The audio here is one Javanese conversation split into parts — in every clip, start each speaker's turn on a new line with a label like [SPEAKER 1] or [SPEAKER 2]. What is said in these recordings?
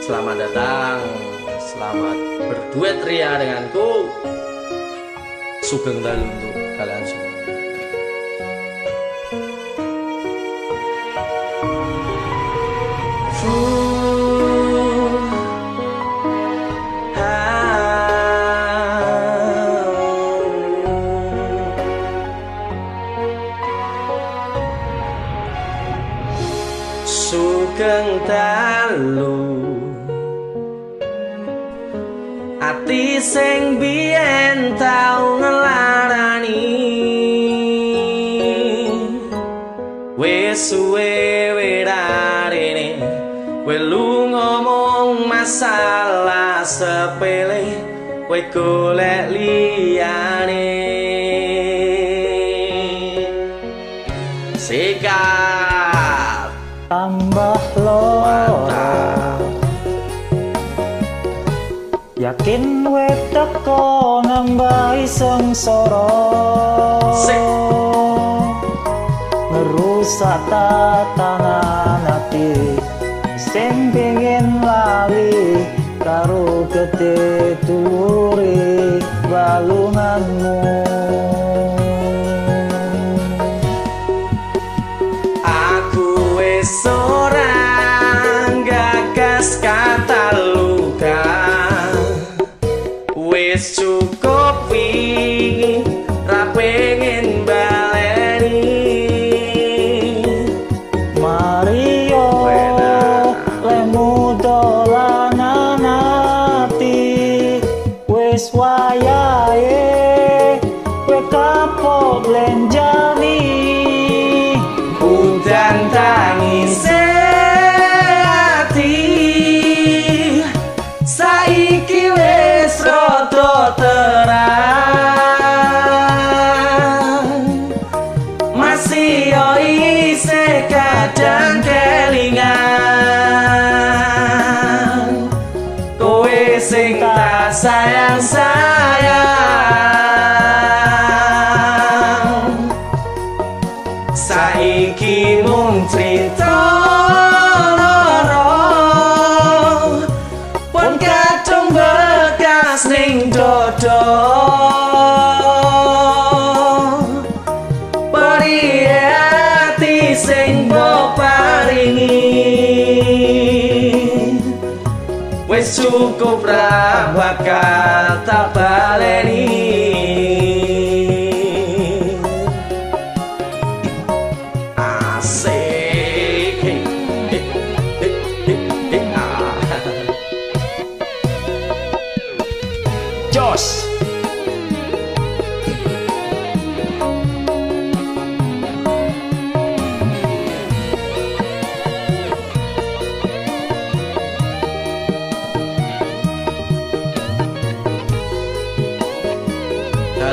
[SPEAKER 1] Selamat datang, selamat berduet ria denganku. Sugeng dalu untuk kalian semua. Sugeng dalu ati sing biyen tau ngelarani wis suwe wirarene kowe lu ngomong masalah sepele kowe golek liyane sikap
[SPEAKER 2] tambah loro yakin we teko nambahi sengsara ngerusak tatanan ati sing pengen lali karo gede dulure balunganmu.
[SPEAKER 1] Aku wis ora gagas kata luka, wis cukup wingi ra pengen baleni.
[SPEAKER 2] Mario lemu dolanan ati wis wayahe kowe kapok blenjani
[SPEAKER 1] Udan tangis ati saiki wis rada terang, masih yo isih kadang kelingan kowe sing tak sayang-sayang. Saiki mung crita loro pun kadung bekas ning dodo periye ati sing mbok paringi wis cukup ra bakal tak baleni.
[SPEAKER 2] Jos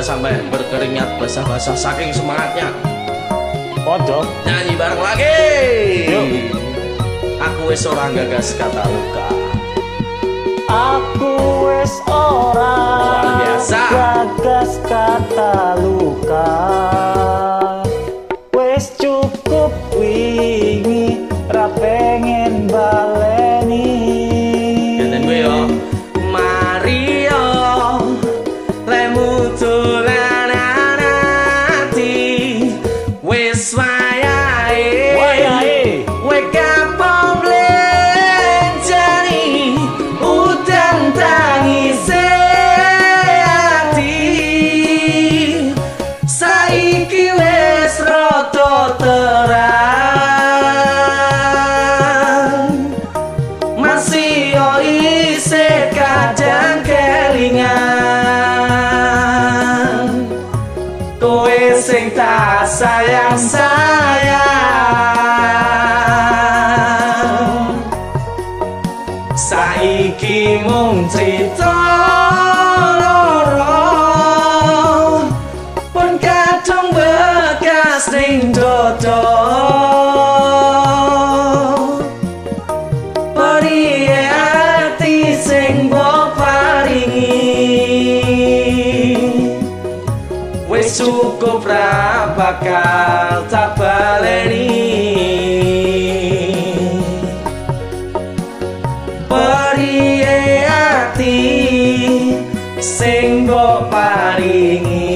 [SPEAKER 1] Sampai berkeringat basah-basah saking semangatnya.
[SPEAKER 2] podo
[SPEAKER 1] Nyanyi bareng lagi.
[SPEAKER 2] Yuk.
[SPEAKER 1] Aku wis ora gagas kata luka,
[SPEAKER 2] aku wis ora
[SPEAKER 1] Luar biasa.
[SPEAKER 2] gagas kata luka wis cukup wingi ra pengen baleni.
[SPEAKER 1] dan gue yo Mario lemu dolanan ati wis wayahe kowe kapok blenjani udan tangis ati saiki wis rada terang, masih yo isih kadang kelingan kowe sing tak sayang-sayang. Saiki mung crita loro pun kadung bekas ning dodo periye ati sing mbok paringi wis cukup ra bakal tak baleni. mbok paringi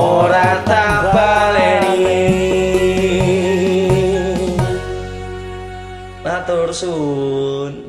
[SPEAKER 1] ora tak baleni. Matur suwun.